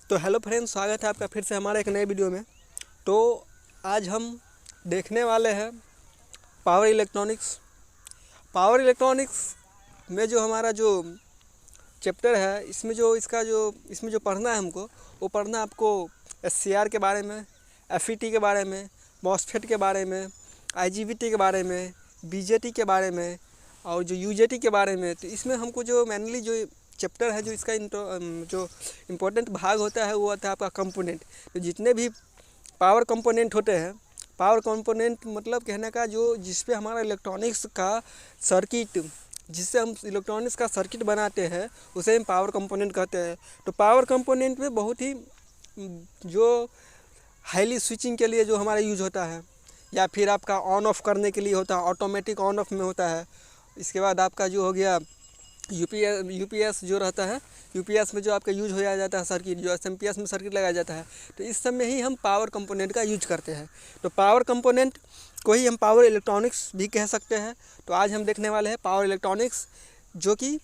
तो hello friends, स्वागत है आपका फिर से हमारे एक नए वीडियो में। तो आज हम देखने वाले हैं पावर इलेक्ट्रॉनिक्स। पावर इलेक्ट्रॉनिक्स में जो हमारा जो चैप्टर है, इसमें जो पढ़ना है हमको, वो पढ़ना है आपको SCR के बारे में, FET के बारे में, मॉसफेट के बारे में, IGBT के बारे में, BJT के बारे में और जो UJT के बारे में। तो इसमें हमको जो मेनली जो चैप्टर है, जो इसका जो इम्पोर्टेंट भाग होता है वो होता है आपका कंपोनेंट। तो जितने भी पावर कंपोनेंट होते हैं, पावर कंपोनेंट मतलब कहने का जो जिस पे हमारा इलेक्ट्रॉनिक्स का सर्किट, जिससे हम इलेक्ट्रॉनिक्स का सर्किट बनाते हैं, उसे हम पावर कंपोनेंट कहते हैं। तो पावर कंपोनेंट में बहुत ही जो हाईली स्विचिंग के लिए जो हमारा यूज होता है, या फिर आपका ऑन ऑफ करने के लिए होता है, ऑटोमेटिक ऑन ऑफ में होता है। इसके बाद आपका जो हो गया यूपीएस जो रहता है, यूपीएस में जो आपका यूज हो जाता है सर्किट, जो एसएमपीएस में सर्किट लगाया जाता है। तो इस सब में ही हम पावर कंपोनेंट का यूज करते हैं। तो पावर कंपोनेंट को ही हम पावर इलेक्ट्रॉनिक्स भी कह सकते हैं। तो आज हम देखने वाले हैं पावर इलेक्ट्रॉनिक्स, जो कि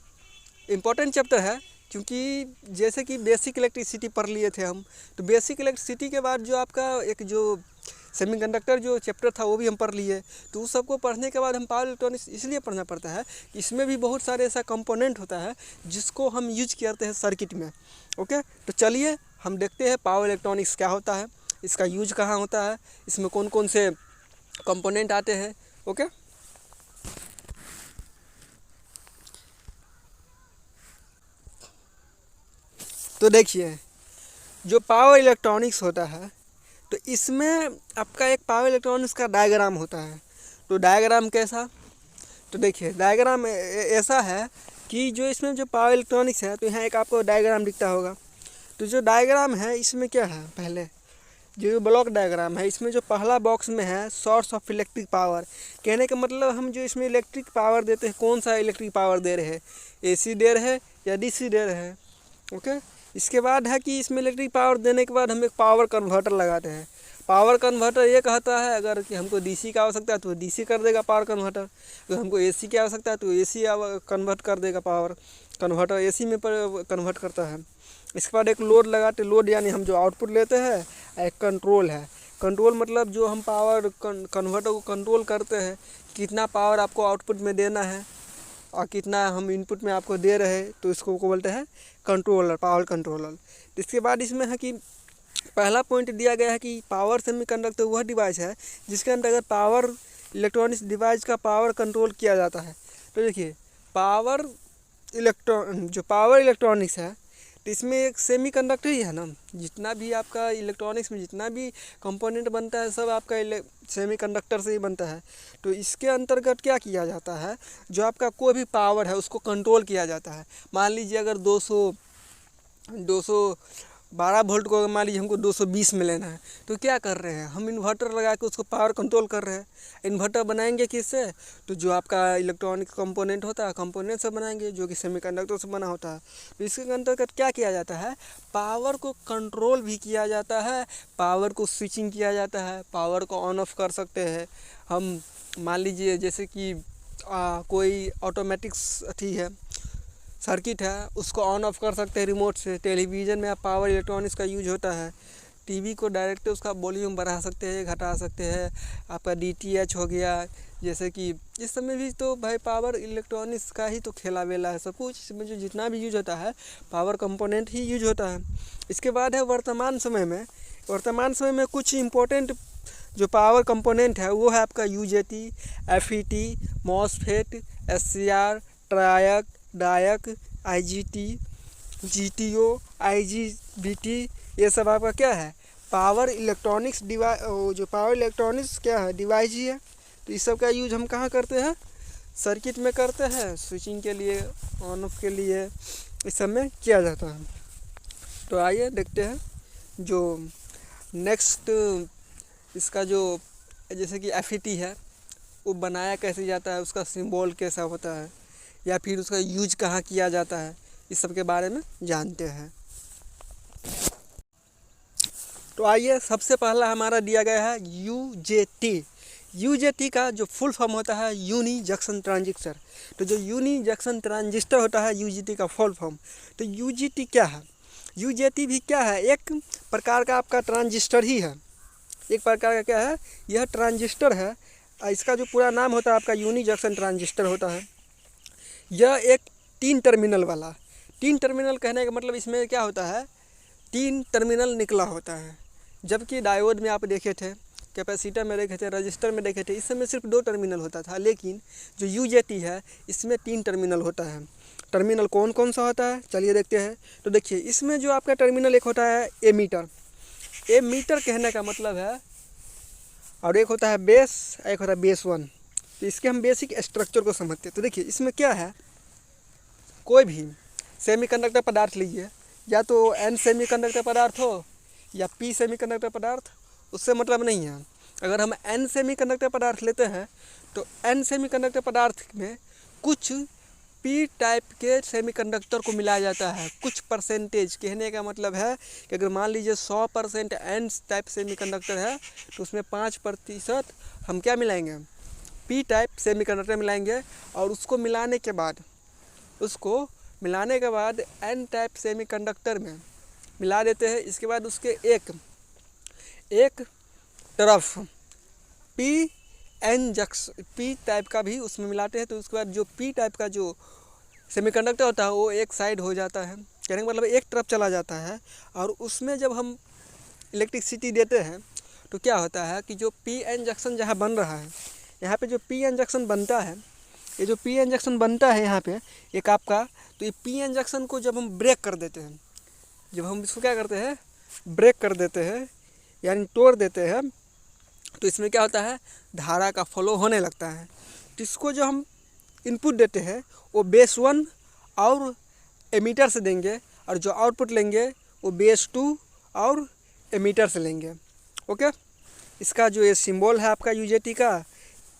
इम्पोर्टेंट चैप्टर है, क्योंकि जैसे कि बेसिक इलेक्ट्रिसिटी पढ़ लिए थे हम। तो बेसिक इलेक्ट्रिसिटी के बाद जो आपका एक जो सेमीकंडक्टर जो चैप्टर था वो भी हम पढ़ लिए। तो उस सबको पढ़ने के बाद हम पावर इलेक्ट्रॉनिक्स इसलिए पढ़ना पड़ता है कि इसमें भी बहुत सारे ऐसा कंपोनेंट होता है जिसको हम यूज करते हैं सर्किट में। ओके, तो चलिए हम देखते हैं पावर इलेक्ट्रॉनिक्स क्या होता है, इसका यूज कहाँ होता है, इसमें कौन कौन से कंपोनेंट आते हैं। ओके, तो देखिए जो पावर इलेक्ट्रॉनिक्स होता है, तो इसमें आपका एक पावर इलेक्ट्रॉनिक्स का डायग्राम होता है। तो डायग्राम कैसा, तो देखिए डायग्राम ऐसा है कि जो इसमें जो पावर इलेक्ट्रॉनिक्स है, तो यहाँ एक आपको डायग्राम दिखता होगा। तो जो डायग्राम है इसमें क्या है, पहले जो ब्लॉक डायग्राम है, इसमें जो पहला बॉक्स में है सोर्स ऑफ इलेक्ट्रिक पावर। कहने का मतलब हम जो इसमें इलेक्ट्रिक पावर देते हैं, कौन सा इलेक्ट्रिक पावर दे रहे हैं, AC दे रहे हैं या DC दे रहे हैं। ओके, इसके बाद है कि इसमें इलेक्ट्रिक पावर देने के बाद हम एक पावर कन्वर्टर लगाते हैं। पावर कन्वर्टर ये कहता है अगर कि हमको DC की आवश्यकता है तो DC कर देगा पावर कन्वर्टर, अगर हमको AC की आवश्यकता है तो AC कन्वर्ट कर देगा पावर कन्वर्टर, AC में पर कन्वर्ट करता है। इसके बाद एक लोड लगाते, लोड यानी हम जो आउटपुट लेते हैं, एक कंट्रोल है। कंट्रोल मतलब जो हम पावर कन्वर्टर को कंट्रोल करते हैं, कितना पावर आपको आउटपुट में देना है और कितना हम इनपुट में आपको दे रहे हैं, तो इसको बोलते हैं कंट्रोलर, पावर कंट्रोलर। इसके बाद इसमें है कि पहला पॉइंट दिया गया है कि पावर सेमीकंडक्टर वह डिवाइस है जिसके अंतर्गत पावर इलेक्ट्रॉनिक्स डिवाइस का पावर कंट्रोल किया जाता है। तो देखिए पावर इलेक्ट्रॉनिक्स है, तो इसमें एक सेमीकंडक्टर ही है ना। जितना भी आपका इलेक्ट्रॉनिक्स में जितना भी कंपोनेंट बनता है, सब आपका सेमीकंडक्टर से ही बनता है। तो इसके अंतर्गत क्या किया जाता है, जो आपका कोई भी पावर है उसको कंट्रोल किया जाता है। मान लीजिए अगर 212 वोल्ट को मान लीजिए हमको 220 में लेना है, तो क्या कर रहे हैं हम, इन्वर्टर लगा के उसको पावर कंट्रोल कर रहे हैं। इन्वर्टर बनाएंगे किससे, तो जो आपका इलेक्ट्रॉनिक कंपोनेंट होता है, कंपोनेंट से बनाएंगे जो कि सेमीकंडक्टर से बना होता है। तो इसके अंतर्गत क्या किया जाता है, पावर को कंट्रोल भी किया जाता है, पावर को स्विचिंग किया जाता है, पावर को ऑन ऑफ कर सकते हैं हम। मान लीजिए जैसे कि कोई ऑटोमेटिक अथी है, सर्किट है, उसको ऑन ऑफ कर सकते हैं रिमोट से। टेलीविज़न में आप पावर इलेक्ट्रॉनिक्स का यूज होता है। टीवी को डायरेक्ट उसका वॉल्यूम बढ़ा सकते हैं, घटा सकते हैं। आपका DTH हो गया, जैसे कि इस समय भी तो भाई पावर इलेक्ट्रॉनिक्स का ही तो खेला वेला है सब कुछ। इसमें जो जितना भी यूज होता है पावर कंपोनेंट ही यूज होता है। इसके बाद है वर्तमान समय में कुछ इम्पोर्टेंट जो पावर कंपोनेंट है वो है आपका UJT, FET, MOSFET, SCR, triac, diac, IGT, GTO, IGBT, ये सब आपका क्या है, पावर इलेक्ट्रॉनिक्स जो पावर इलेक्ट्रॉनिक्स क्या है, डिवाइस ही है। तो इस सब का यूज हम कहाँ करते हैं, सर्किट में करते हैं, स्विचिंग के लिए, ऑन ऑफ के लिए, इस सब में किया जाता है। तो आइए देखते हैं जो नेक्स्ट इसका जो जैसे कि FET है वो बनाया कैसे जाता है, उसका सिंबल कैसा होता है, या फिर उसका यूज कहाँ किया जाता है, इस सब के बारे में जानते हैं। तो आइए सबसे पहला हमारा दिया गया है UJT का जो फुल फॉर्म होता है यूनी जंक्शन ट्रांजिस्टर। तो जो यूनी जंक्शन ट्रांजिस्टर होता है UJT का फुल फॉर्म। तो UJT क्या है, यूजेटी भी क्या है, एक प्रकार का आपका ट्रांजिस्टर ही है, एक प्रकार का क्या है, यह ट्रांजिस्टर है। इसका जो पूरा नाम होता है आपका यूनी जंक्शन ट्रांजिस्टर होता है। यह एक 3 टर्मिनल वाला, 3 टर्मिनल कहने का मतलब इसमें क्या होता है, 3 टर्मिनल निकला होता है। जबकि डायोड में आप देखे थे, कैपेसिटर में देखे थे, रजिस्टर में देखे थे, इस समय सिर्फ 2 टर्मिनल होता था। लेकिन जो यूजेटी है इसमें 3 टर्मिनल होता है। टर्मिनल कौन कौन सा होता है चलिए देखते हैं। तो देखिए इसमें जो आपका टर्मिनल एक होता है एमीटर, एमीटर कहने का मतलब है, और एक होता है बेस, एक होता है बेस 1। तो इसके हम बेसिक स्ट्रक्चर को समझते हैं। तो देखिए इसमें क्या है, कोई भी सेमीकंडक्टर पदार्थ लीजिए, या तो एन सेमीकंडक्टर पदार्थ हो या पी सेमीकंडक्टर पदार्थ, उससे मतलब नहीं है। अगर हम एन सेमीकंडक्टर पदार्थ लेते हैं तो एन सेमीकंडक्टर पदार्थ में कुछ पी टाइप के सेमीकंडक्टर को मिलाया जाता है, कुछ परसेंटेज। कहने का मतलब है कि अगर मान लीजिए 100% एन टाइप सेमीकंडक्टर है तो उसमें 5% हम क्या मिलाएंगे, पी टाइप सेमीकंडक्टर मिलाएंगे। और उसको मिलाने के बाद एन टाइप सेमीकंडक्टर में मिला देते हैं। इसके बाद उसके एक तरफ पी टाइप का भी उसमें मिलाते हैं। तो उसके बाद जो पी टाइप का जो सेमीकंडक्टर होता है वो एक साइड हो जाता है, कहने का मतलब एक तरफ चला जाता है। और उसमें जब हम इलेक्ट्रिसिटी देते हैं तो क्या होता है कि जो पी एन जंक्शन जहाँ बन रहा है, यहाँ पे जो पी एन जंक्शन बनता है, ये जो पी एन जंक्शन बनता है यहाँ पे एक आपका, तो ये पी एन जंक्शन को जब हम ब्रेक कर देते हैं, जब हम इसको क्या करते हैं, ब्रेक कर देते हैं यानी तोड़ देते हैं, तो इसमें क्या होता है, धारा का फ्लो होने लगता है। तो इसको जो हम इनपुट देते हैं वो बेस 1 और एमीटर से देंगे, और जो आउटपुट लेंगे वो बेस 2 और एमीटर से लेंगे। ओके, इसका जो ये सिंबल है आपका यूजेटी का,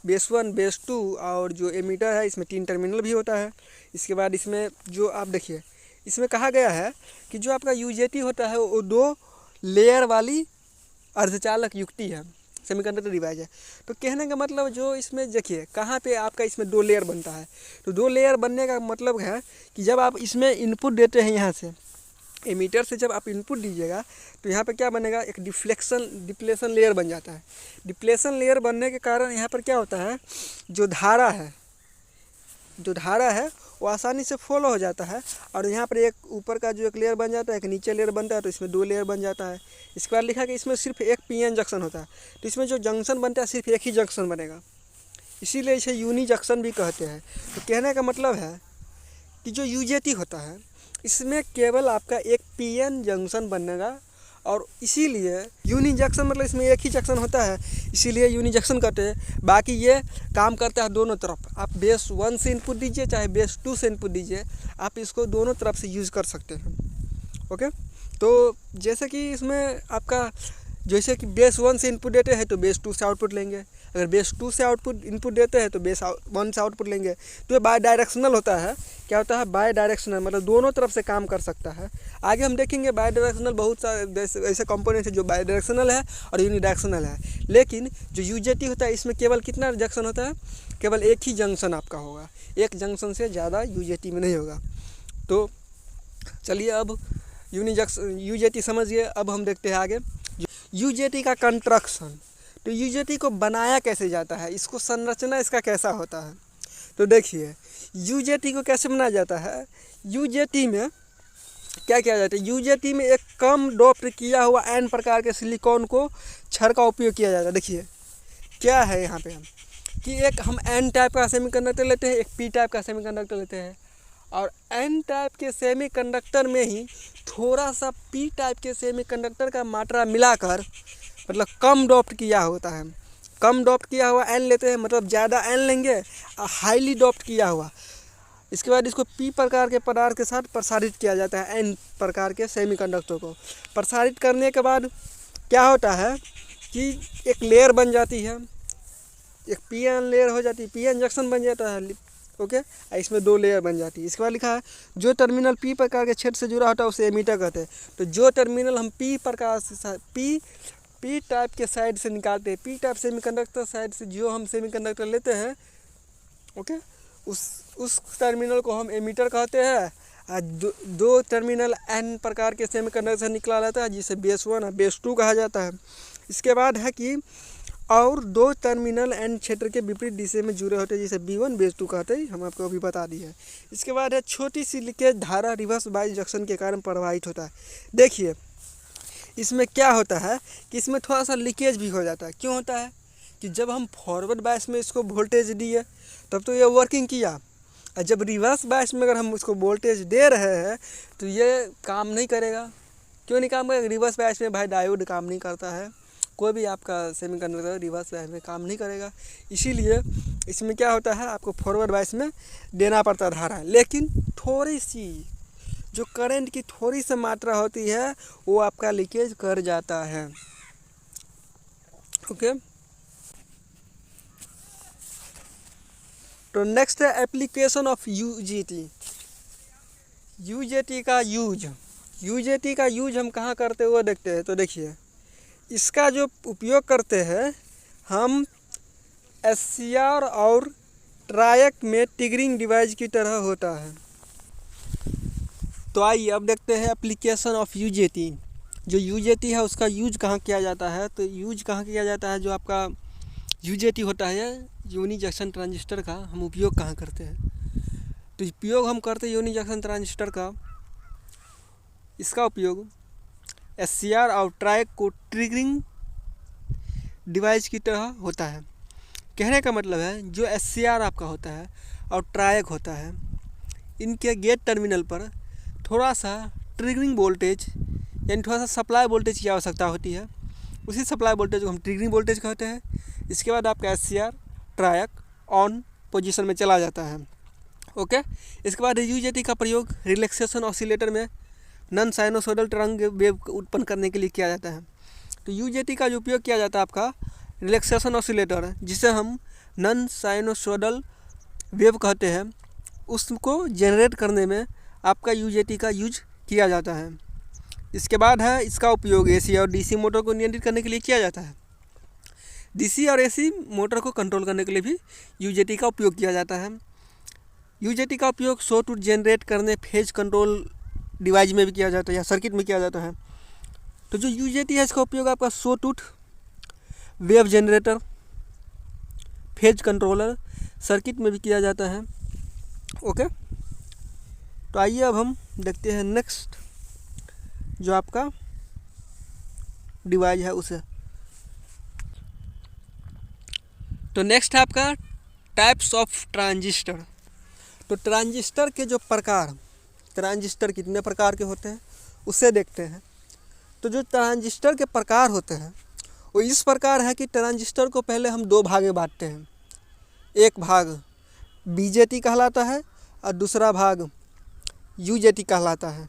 बेस 1 बेस 2 और जो एमीटर है, इसमें 3 टर्मिनल भी होता है। इसके बाद इसमें जो आप देखिए इसमें कहा गया है कि जो आपका यूजेटी होता है वो 2 लेयर वाली अर्धचालक युक्ति है, सेमीकंडक्टर डिवाइस है। तो कहने का मतलब जो इसमें देखिए कहाँ पे आपका इसमें 2 लेयर बनता है। तो 2 लेयर बनने का मतलब है कि जब आप इसमें इनपुट देते हैं, यहाँ से एमीटर से जब आप इनपुट दीजिएगा तो यहाँ पे क्या बनेगा, एक डिप्लेशन लेयर बन जाता है। डिप्लेशन लेयर बनने के कारण यहाँ पर क्या होता है, जो धारा है वो आसानी से फॉलो हो जाता है। और यहाँ पर एक ऊपर का जो एक लेयर बन जाता है, एक नीचे लेयर बनता है, तो इसमें 2 लेयर बन जाता है। इसके बाद लिखा कि इसमें सिर्फ एक पीएन जंक्शन होता है, तो इसमें जो जंक्शन बनता है सिर्फ एक ही जंक्शन बनेगा, इसीलिए इसे यूनी जंक्शन भी कहते हैं। तो कहने का मतलब है कि जो यूजेटी होता है इसमें केवल आपका एक पीएन जंक्शन बनेगा, और इसीलिए यूनी जंक्शन मतलब इसमें एक ही जंक्शन होता है, इसीलिए यूनी जंक्शन कहते हैं। बाकी ये काम करता है दोनों तरफ, आप बेस 1 से इनपुट दीजिए चाहे बेस 2 से इनपुट दीजिए, आप इसको दोनों तरफ से यूज़ कर सकते हैं। ओके, तो जैसे कि इसमें आपका जैसे कि बेस 1 से इनपुट देते हैं तो बेस 2 से आउटपुट लेंगे, अगर बेस 2 से इनपुट देते हैं तो बेस 1 से आउटपुट लेंगे। तो ये बाय डायरेक्शनल होता है। क्या होता है, बाय डायरेक्शनल मतलब दोनों तरफ से काम कर सकता है। आगे हम देखेंगे बाय डायरेक्शनल बहुत सारे ऐसे कंपोनेंट है जो बाय डायरेक्शनल है और यूनिडायरेक्शनल है। लेकिन जो यूजेटी होता है इसमें केवल कितना जंक्शन होता है, केवल एक ही जंक्शन आपका होगा, एक जंक्शन से ज़्यादा यूजेटी में नहीं होगा। तो चलिए अब यूजेटी समझिए। अब हम देखते हैं आगे यूजेटी का कंस्ट्रक्शन। तो यूजेटी को बनाया कैसे जाता है, इसको संरचना इसका कैसा होता है। तो देखिए यूजेटी को कैसे बनाया जाता है। यूजेटी में क्या किया जाता है, यूजेटी में एक कम डोप्ड किया हुआ एन प्रकार के सिलिकॉन को छड़ का उपयोग किया जाता है। देखिए क्या है यहाँ पे हम कि एक हम एन टाइप का सेमीकंडक्टर लेते हैं, एक पी टाइप का सेमीकंडक्टर लेते हैं, और एन टाइप के सेमीकंडक्टर में ही थोड़ा सा पी टाइप के सेमीकंडक्टर का मात्रा मिलाकर मतलब कम डोप्ड किया होता है। कम डोप्ड किया हुआ एन लेते हैं, मतलब ज़्यादा एन लेंगे, हाईली डोप्ड किया हुआ। इसके बाद इसको पी प्रकार के पदार्थ के साथ प्रसारित किया जाता है। एन प्रकार के सेमीकंडक्टर को प्रसारित करने के बाद क्या होता है कि एक लेयर बन जाती है, एक पी एन लेयर हो जाती है, पी एन जंक्शन बन जाता है। ओके, इसमें 2 लेयर बन जाती है। इसके बाद लिखा है जो टर्मिनल पी प्रकार के क्षेत्र से जुड़ा होता है उसे एमीटर कहते हैं। तो जो टर्मिनल हम पी प्रकार से पी टाइप के साइड से निकालते हैं, पी टाइप सेमीकंडक्टर साइड से जो हम सेमीकंडक्टर लेते हैं, ओके, उस टर्मिनल को हम एमीटर कहते हैं। दो टर्मिनल N प्रकार के सेमीकंडक्टर निकला जाता है, जिसे बेस 1 और बेस 2 कहा जाता है। इसके बाद है कि और दो टर्मिनल N क्षेत्र के विपरीत दिशा में जुड़े होते हैं, जिसे B1 बेस 2 कहते हैं, हम आपको अभी बता दिए हैं। इसके बाद है छोटी सी लीकेज धारा रिवर्स बायस जंक्शन के कारण प्रवाहित होता है। देखिए इसमें क्या होता है कि इसमें थोड़ा सा लीकेज भी हो जाता है। क्यों होता है कि जब हम फॉरवर्ड बायस में इसको वोल्टेज दिए तब तो ये वर्किंग किया, और जब रिवर्स बायस में अगर हम उसको वोल्टेज दे रहे हैं तो ये काम नहीं करेगा। क्यों नहीं काम करेगा? रिवर्स बायस में भाई डायोड काम नहीं करता है, कोई भी आपका सेमीकंडक्टर रिवर्स बायस में काम नहीं करेगा। इसीलिए इसमें क्या होता है, आपको फॉरवर्ड बायस में देना पड़ता है धारा, लेकिन थोड़ी सी जो करंट की थोड़ी सी मात्रा होती है वो आपका लीकेज कर जाता है। ओके, तो नेक्स्ट है एप्लीकेशन ऑफ यूजेटी। यूजेटी का यूज हम कहाँ करते हुए देखते हैं। तो देखिए इसका जो उपयोग करते हैं हम SCR और ट्रायक में ट्रिगरिंग डिवाइस की तरह होता है। तो आइए अब देखते हैं एप्लीकेशन ऑफ यूजेटी। जो यूजेटी है उसका यूज कहाँ किया जाता है। तो यूज कहाँ किया जाता है, जो आपका यूजेटी होता है यूनि जंक्शन ट्रांजिस्टर का हम उपयोग कहाँ करते हैं। तो उपयोग हम करते हैं यूनि जंक्शन ट्रांजिस्टर का, इसका उपयोग SCR और ट्रायक को ट्रिगरिंग डिवाइस की तरह होता है। कहने का मतलब है जो SCR आपका होता है और ट्रायक होता है, इनके गेट टर्मिनल पर थोड़ा सा ट्रिगरिंग वोल्टेज यानी थोड़ा सा सप्लाई वोल्टेज की आवश्यकता होती है। उसी सप्लाई वोल्टेज को हम ट्रिगरिंग वोल्टेज कहते हैं। इसके बाद आपका SCR ट्रायक ऑन पोजीशन में चला जाता है। ओके, इसके बाद यूजेटी का प्रयोग रिलैक्सेशन ऑसिलेटर में नॉन साइनोसोडल तरंग वेव उत्पन्न करने के लिए किया जाता है। तो यूजेटी का जो उपयोग किया जाता है आपका रिलैक्सेशन ऑसिलेटर, जिसे हम नॉन साइनोसोडल वेव कहते हैं, उसको जनरेट करने में आपका यूजेटी का यूज किया जाता है। इसके बाद है इसका उपयोग AC और DC मोटर को नियंत्रित करने के लिए किया जाता है। DC और AC मोटर को कंट्रोल करने के लिए भी यूजेटी का उपयोग किया जाता है। यूजेटी का उपयोग शो टूथ जनरेट करने फेज कंट्रोल डिवाइस में भी किया जाता है या सर्किट में किया जाता है। तो जो यूजेटी है इसका उपयोग आपका show tooth, wave generator, phase controller, circuit में भी किया जाता है। ओके, तो आइए अब हम देखते हैं नेक्स्ट जो आपका डिवाइस है उसे। तो नेक्स्ट है आपका टाइप्स ऑफ ट्रांजिस्टर। तो ट्रांजिस्टर के जो प्रकार, ट्रांजिस्टर कितने प्रकार के होते हैं उसे देखते हैं। तो जो ट्रांजिस्टर के प्रकार होते हैं वो इस प्रकार है कि ट्रांजिस्टर को पहले हम दो भाग में बांटते हैं। एक भाग BJT कहलाता है और दूसरा भाग UJT कहलाता है।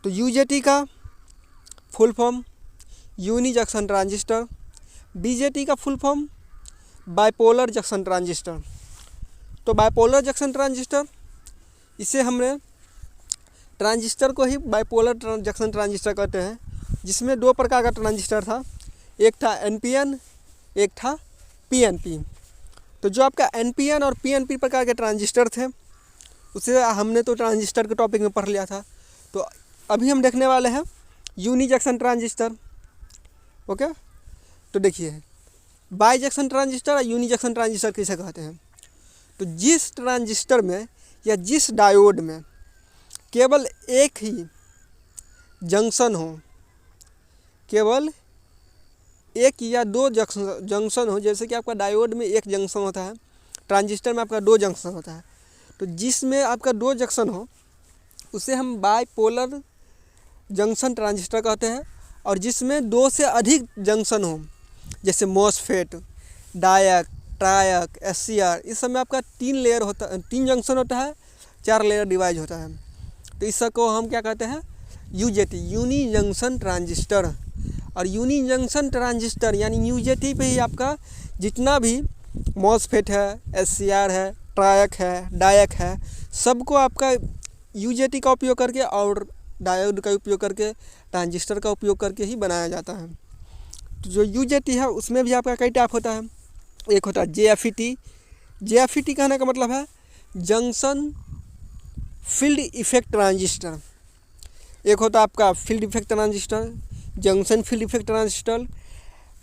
तो UJT का full form uni junction transistor, BJT का full form bipolar junction transistor. तो बाइपोलर जंक्शन ट्रांजिस्टर, इसे हमने ट्रांजिस्टर को ही बाइपोलर जंक्शन ट्रांजिस्टर कहते हैं, जिसमें दो प्रकार का ट्रांजिस्टर था, एक था NPN, एक था PNP। तो जो आपका NPN और PNP प्रकार के ट्रांजिस्टर थे उसे हमने तो ट्रांजिस्टर के टॉपिक में पढ़ लिया था। तो अभी हम देखने वाले हैं यूनि जंक्शन ट्रांजिस्टर। ओके, तो देखिए बाई जंक्शन ट्रांजिस्टर और यूनि जंक्शन ट्रांजिस्टर किसे कहते हैं। तो जिस ट्रांजिस्टर में या जिस डायोड में केवल एक ही जंक्शन हो, केवल एक या दो जंक्शन हो, जैसे कि आपका डायोड में एक जंक्शन होता है, ट्रांजिस्टर में आपका दो जंक्शन होता है। तो जिसमें आपका दो जंक्शन हो उसे हम बाइपोलर जंक्शन ट्रांजिस्टर कहते हैं। और जिसमें दो से अधिक जंक्शन हो, जैसे मॉसफेट, डायक, ट्रायक, SCR, इस सब में आपका 3 लेयर होता है, 3 जंक्शन होता है, 4 लेयर डिवाइस होता है। तो इस सब को हम क्या कहते हैं, UJT, यूनि जंक्शन ट्रांजिस्टर। और यूनि जंक्शन ट्रांजिस्टर यानी UJT पे ही आपका जितना भी मॉसफेट है, SCR है, ट्रायक है, डायक है, सबको आपका UJT का उपयोग करके और डायोड का उपयोग करके, ट्रांजिस्टर का उपयोग करके ही बनाया जाता है। तो जो UJT है उसमें भी आपका कई टाइप होता है। एक होता है JFET। JFET कहने का मतलब है जंक्शन फील्ड इफेक्ट ट्रांजिस्टर, एक होता है आपका field effect transistor, junction field effect transistor,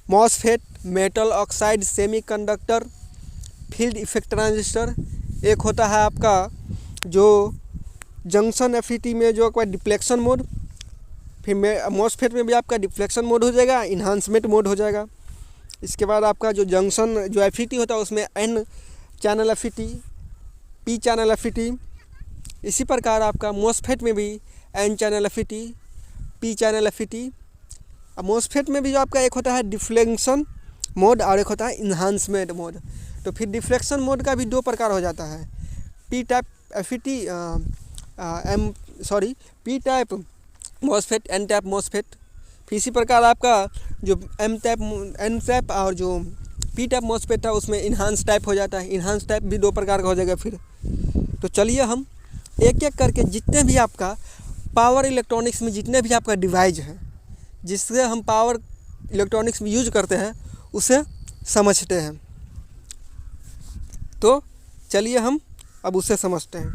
MOSFET, metal oxide semiconductor field effect transistor. एक होता है आपका जो जंक्शन एफईटी में जो आपका डिप्लेक्शन मोड, फिर मॉसफेट में भी आपका डिप्लेक्शन मोड हो जाएगा, इन्हांसमेंट मोड हो जाएगा। इसके बाद आपका जो जंक्शन जो एफईटी होता है उसमें N channel FET, P channel FET. इसी प्रकार आपका मॉसफेट में भी N channel FET, P channel FET. अब मॉसफेट में भी जो आपका एक होता है डिफ्लेक्शन मोड और एक होता है इन्हांसमेंट मोड। तो फिर डिफ्लेक्शन मोड का भी दो प्रकार हो जाता है, P type FET P type MOSFET, N type MOSFET. फिर इसी प्रकार आपका जो एन टाइप और जो पी टाइप मॉसफेट था उसमें इन्हांस टाइप हो जाता है। इन्हांस टाइप भी दो प्रकार का हो जाएगा फिर। तो चलिए हम एक एक करके जितने भी आपका पावर इलेक्ट्रॉनिक्स में जितने भी आपका डिवाइस हैं जिससे हम पावर इलेक्ट्रॉनिक्स में यूज करते हैं उसे समझते हैं। तो चलिए हम अब उसे समझते हैं।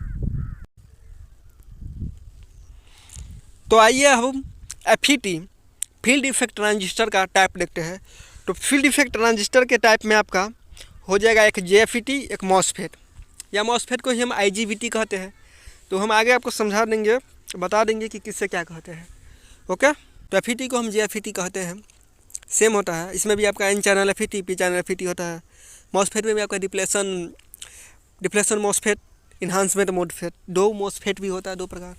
तो आइए हम एफईटी फील्ड इफेक्ट ट्रांजिस्टर का टाइप देखते हैं। तो फील्ड इफेक्ट ट्रांजिस्टर के टाइप में आपका हो जाएगा एक जेएफईटी, एक मॉसफेट, या मॉसफेट को ही हम आईजीबीटी कहते हैं। तो हम आगे आपको समझा देंगे, बता देंगे कि किससे क्या कहते हैं। ओके, तो एफईटी को हम जेएफईटी कहते हैं, सेम होता है। इसमें भी आपका N channel FET, P channel FET होता है। मॉसफेट में भी आपका डिप्लेशन मॉसफेट, इन्हांसमेंट मॉसफेट, दो मॉसफेट भी होता है, दो प्रकार।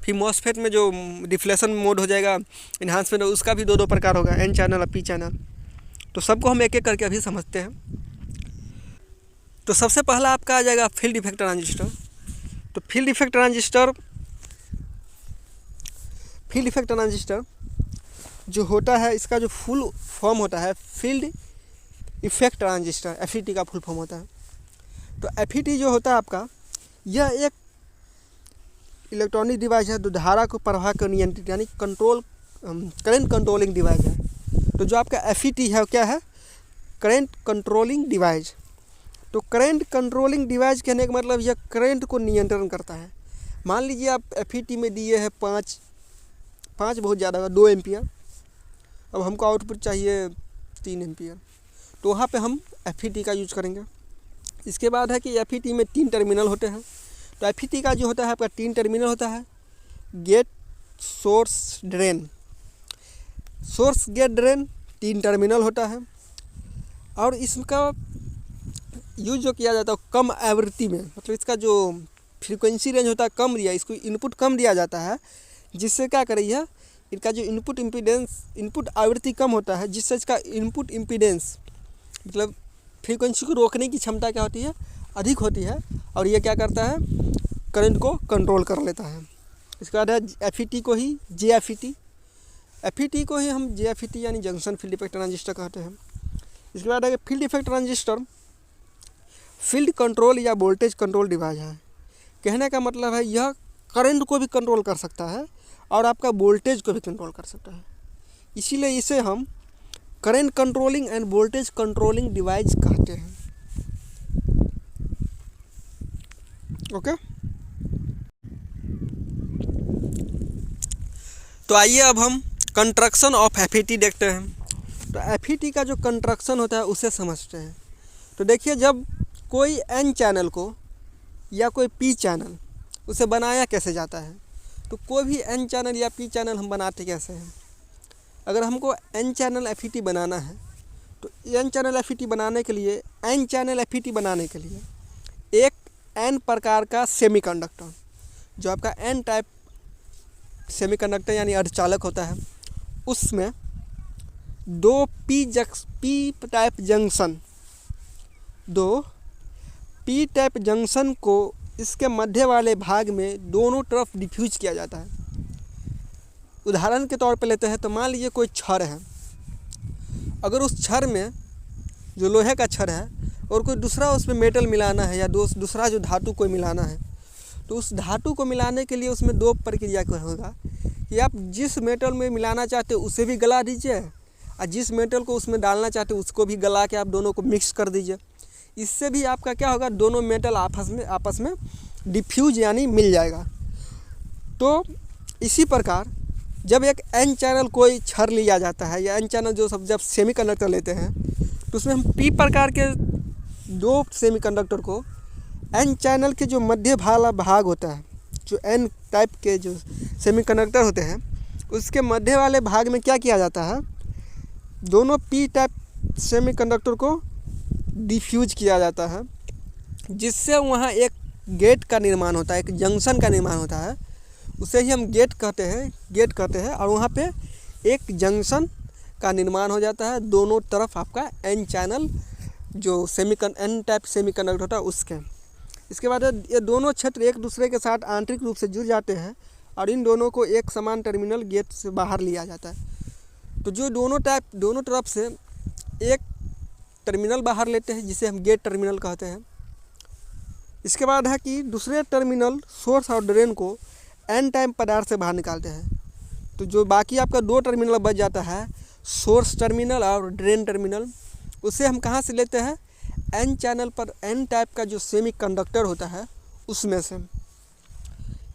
फिर मॉसफेट में जो डिफ्लेक्शन मोड हो जाएगा, इन्हांसमेंट, उसका भी दो प्रकार होगा, एन चैनल और पी चैनल। तो सबको हम एक एक करके अभी समझते हैं। तो सबसे पहला आपका आ जाएगा फील्ड इफेक्ट ट्रांजिस्टर। तो फील्ड इफेक्ट ट्रांजिस्टर जो होता है, इसका जो फुल फॉर्म होता है फील्ड इफेक्ट ट्रांजिस्टर, एफईटी का फुल फॉर्म होता है। तो एफईटी जो होता है आपका, यह एक इलेक्ट्रॉनिक डिवाइस है जो धारा को प्रवाह को नियंत्रित यानी करंट कंट्रोलिंग डिवाइस है। तो जो आपका एफईटी है क्या है? Current controlling device. तो करंट कंट्रोलिंग डिवाइस कहने का मतलब यह करंट को नियंत्रण करता है। मान लीजिए आप एफईटी में दिए हैं 5 बहुत ज़्यादा होगा, 2 एम्पियर। अब हमको आउटपुट चाहिए 3 एम्पियर, तो वहाँ पे हम एफईटी का यूज करेंगे। इसके बाद है कि एफईटी में 3 टर्मिनल होते हैं। तो एफईटी का जो होता है आपका 3 टर्मिनल होता है, gate, source, drain. Source, gate, drain 3 terminal होता है। और इसका यूज जो किया जाता है कम आवृत्ति में, मतलब इसका जो फ्रीक्वेंसी रेंज होता है कम दिया, इसको इनपुट कम दिया जाता है, जिससे क्या करिए इनका जो इनपुट आवृत्ति कम होता है, जिससे इसका इनपुट इम्पीडेंस मतलब फ्रीक्वेंसी को रोकने की क्षमता क्या होती है, अधिक होती है। और ये क्या करता है, करंट को कंट्रोल कर लेता है। इसके बाद है एफईटी को ही जेएफईटी, एफईटी को ही हम जेएफईटी यानी जंक्शन फील्ड इफेक्ट ट्रांजिस्टर कहते हैं। इसके बाद है field effect transistor field control या वोल्टेज कंट्रोल डिवाइस है। कहने का मतलब है यह करंट को भी कंट्रोल कर सकता है और आपका वोल्टेज को भी कंट्रोल कर सकता है। इसीलिए इसे हम current controlling end voltage controlling device कहते हैं। ओके, तो आइए अब हम कंस्ट्रक्शन ऑफ एफईटी देखते हैं। तो एफईटी का जो कंस्ट्रक्शन होता है उसे समझते हैं। तो देखिए, जब कोई एन चैनल को या कोई पी चैनल उसे बनाया कैसे जाता है, तो कोई भी एन चैनल या पी चैनल हम बनाते कैसे हैं। अगर हमको एन चैनल एफईटी बनाना है, तो एन चैनल एफईटी बनाने के लिए, एन चैनल एफईटी बनाने के लिए एक एन प्रकार का सेमीकंडक्टर, जो आपका एन टाइप सेमीकंडक्टर यानी अर्धचालक होता है, उसमें 2 P type junction, 2 P type junction को इसके मध्य वाले भाग में दोनों तरफ डिफ्यूज किया जाता है। उदाहरण के तौर पे लेते हैं, तो मान लीजिए कोई छड़ है। अगर उस छड़ में जो लोहे का छड़ है और कोई दूसरा उसमें मेटल मिलाना है या दूसरा जो धातु को मिलाना है, तो उस धातु को मिलाने के लिए उसमें 2 प्रक्रिया होगा कि आप जिस मेटल में मिलाना चाहते हो उसे भी गला दीजिए और जिस मेटल को उसमें डालना चाहते हो उसको भी गला के आप दोनों को मिक्स कर दीजिए। इससे भी आपका क्या होगा, दोनों मेटल आपस में डिफ्यूज यानी मिल जाएगा। तो इसी प्रकार जब एक एन चैनल कोई छड़ लिया जाता है या एन चैनल जो सब जब सेमीकंडक्टर लेते हैं तो उसमें हम पी प्रकार के दो सेमीकंडक्टर को एन चैनल के जो मध्य वाला भाग होता है, जो एन टाइप के जो सेमीकंडक्टर होते हैं उसके मध्य वाले भाग में क्या किया जाता है, दोनों पी टाइप सेमीकंडक्टर को डिफ्यूज किया जाता है, जिससे वहाँ एक गेट का निर्माण होता है, एक जंक्शन का निर्माण होता है। उसे ही हम गेट कहते हैं और वहाँ पे एक जंक्शन का निर्माण हो जाता है दोनों तरफ आपका एन चैनल जो एन टाइप सेमीकंडक्टर होता है उसके। इसके बाद ये दोनों क्षेत्र एक दूसरे के साथ आंतरिक रूप से जुड़ जाते हैं और इन दोनों को एक समान टर्मिनल गेट से बाहर लिया जाता है। तो जो दोनों तरफ से एक टर्मिनल बाहर लेते हैं जिसे हम गेट टर्मिनल कहते हैं। इसके बाद है कि दूसरे टर्मिनल सोर्स और ड्रेन को एन टाइप पदार्थ से बाहर निकालते हैं। तो जो बाकी आपका दो टर्मिनल बच जाता है, सोर्स टर्मिनल और ड्रेन टर्मिनल, उसे हम कहाँ से लेते हैं, एन चैनल पर एन टाइप का जो सेमीकंडक्टर होता है उसमें से।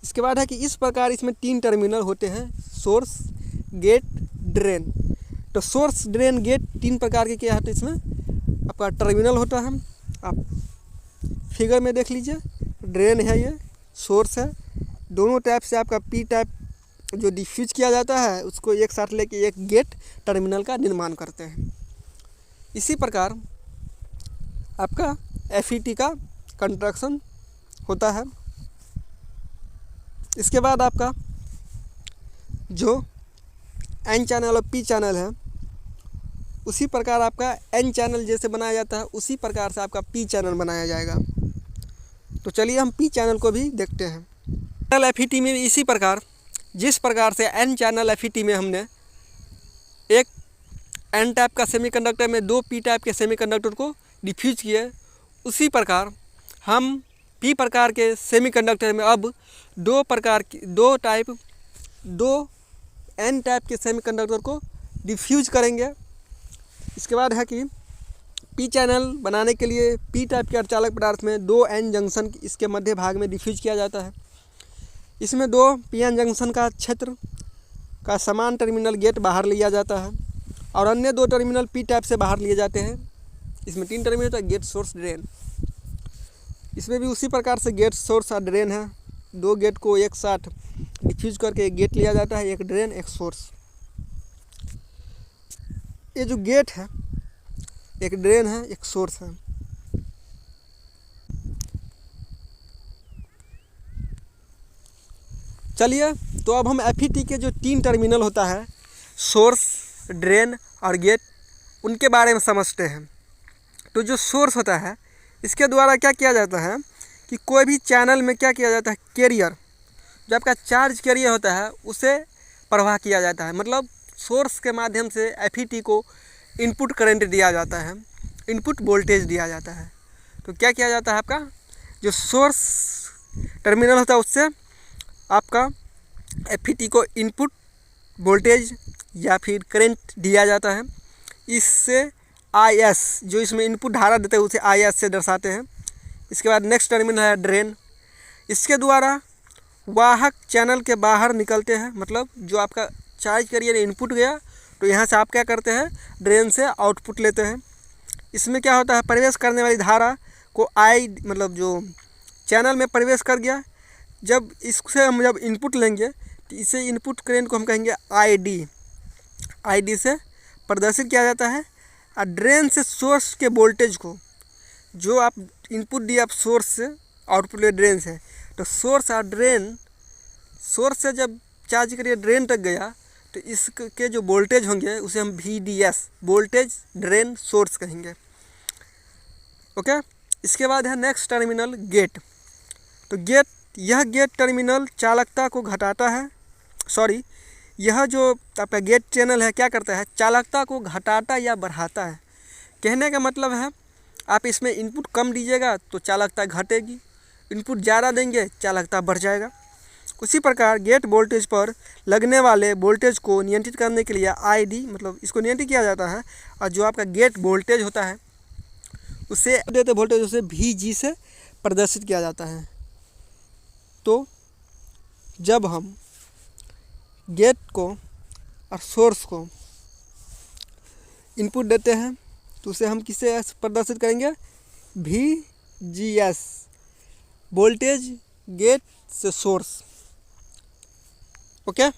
इसके बाद है कि इस प्रकार इसमें 3 टर्मिनल होते हैं, सोर्स, गेट, ड्रेन। तो सोर्स, ड्रेन, गेट 3 प्रकार के क्या होते हैं, इसमें आपका टर्मिनल होता है। आप फिगर में देख लीजिए, ड्रेन है, ये सोर्स है। दोनों टाइप से आपका पी टाइप जो डिफ्यूज किया जाता है उसको एक साथ लेके एक गेट टर्मिनल का निर्माण करते हैं। इसी प्रकार आपका FET का कंस्ट्रक्शन होता है। इसके बाद आपका जो एन चैनल और पी चैनल है उसी प्रकार आपका एन चैनल जैसे बनाया जाता है उसी प्रकार से आपका पी चैनल बनाया जाएगा। तो चलिए हम पी चैनल को भी देखते हैं। FET में इसी प्रकार जिस प्रकार से एन चैनल FET में हमने एक एन टाइप का सेमीकंडक्टर में 2 पी टाइप के सेमीकंडक्टर को डिफ्यूज किए, उसी प्रकार हम पी प्रकार के सेमीकंडक्टर में अब 2 एन टाइप के सेमीकंडक्टर को डिफ्यूज करेंगे। इसके बाद है कि पी चैनल बनाने के लिए पी टाइप के अर्धचालक पदार्थ में 2 एन जंक्शन इसके मध्य भाग में डिफ्यूज किया जाता है। इसमें 2 PN जंक्शन का क्षेत्र का समान टर्मिनल गेट बाहर लिया जाता है और अन्य 2 टर्मिनल पी टाइप से बाहर लिए जाते हैं। इसमें 3 टर्मिनल होता है, गेट, सोर्स, ड्रेन। इसमें भी उसी प्रकार से गेट, सोर्स और ड्रेन है। 2 गेट को एक साथ डिफ्यूज करके एक गेट लिया जाता है, एक ड्रेन, एक सोर्स। ये जो गेट है, एक ड्रेन है, एक सोर्स है। चलिए तो अब हम FET के जो 3 टर्मिनल होता है, सोर्स, ड्रेन और गेट, उनके बारे में समझते हैं। तो जो सोर्स होता है इसके द्वारा क्या किया जाता है कि कोई भी चैनल में क्या किया जाता है, कैरियर, जो आपका चार्ज कैरियर होता है उसे प्रवाह किया जाता है। मतलब सोर्स के माध्यम से FET को इनपुट करंट दिया जाता है, इनपुट वोल्टेज दिया जाता है। तो क्या किया जाता है, आपका जो सोर्स टर्मिनल होता है उससे आपका FET को इनपुट वोल्टेज या फिर करंट दिया जाता है। इससे IS जो इसमें इनपुट धारा देते हैं उसे IS से दर्शाते हैं। इसके बाद नेक्स्ट टर्मिनल है ड्रेन। इसके द्वारा वाहक चैनल के बाहर निकलते हैं। मतलब जो आपका चार्ज कैरियर इनपुट गया तो यहाँ से आप क्या करते हैं, ड्रेन से आउटपुट लेते हैं। इसमें क्या होता है, प्रवेश करने वाली धारा को मतलब जो चैनल में प्रवेश कर गया, जब इससे हम जब इनपुट लेंगे तो इसे इनपुट करंट को हम कहेंगे ID से प्रदर्शित किया जाता है। और ड्रेन से सोर्स के वोल्टेज को, जो आप इनपुट दिए आप सोर्स से, आउटपुट ले ड्रेन से, तो सोर्स और ड्रेन, सोर्स से जब चार्ज करिए ड्रेन तक गया तो इसके जो वोल्टेज होंगे उसे हम VDS, वोल्टेज ड्रेन सोर्स कहेंगे। ओके। इसके बाद है नेक्स्ट टर्मिनल गेट। तो यह गेट टर्मिनल चालकता को घटाता है, यह जो आपका गेट चैनल है क्या करता है, चालकता को घटाता या बढ़ाता है। कहने का मतलब है आप इसमें इनपुट कम दीजिएगा तो चालकता घटेगी, इनपुट ज़्यादा देंगे चालकता बढ़ जाएगा। उसी प्रकार गेट वोल्टेज पर लगने वाले वोल्टेज को नियंत्रित करने के लिए ID, मतलब इसको नियंत्रित किया जाता है। और जो आपका गेट वोल्टेज होता है उसे देते वोल्टेज उसे VG से प्रदर्शित किया जाता है। तो जब हम गेट को और सोर्स को इनपुट देते हैं तो उसे हम किससे प्रदर्शित करेंगे, VGS, वोल्टेज गेट से सोर्स। ओके,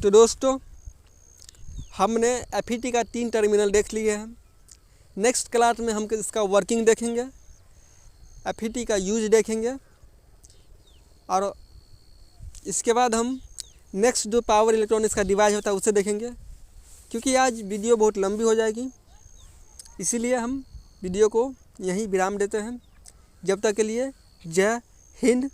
तो दोस्तों हमने FET का 3 टर्मिनल देख लिए हैं। नेक्स्ट क्लास में हम इसका वर्किंग देखेंगे, FET का यूज देखेंगे और इसके बाद हम नेक्स्ट जो पावर इलेक्ट्रॉनिक्स का डिवाइस होता है उसे देखेंगे। क्योंकि आज वीडियो बहुत लंबी हो जाएगी, इसीलिए हम वीडियो को यहीं विराम देते हैं। जब तक के लिए जय हिंद,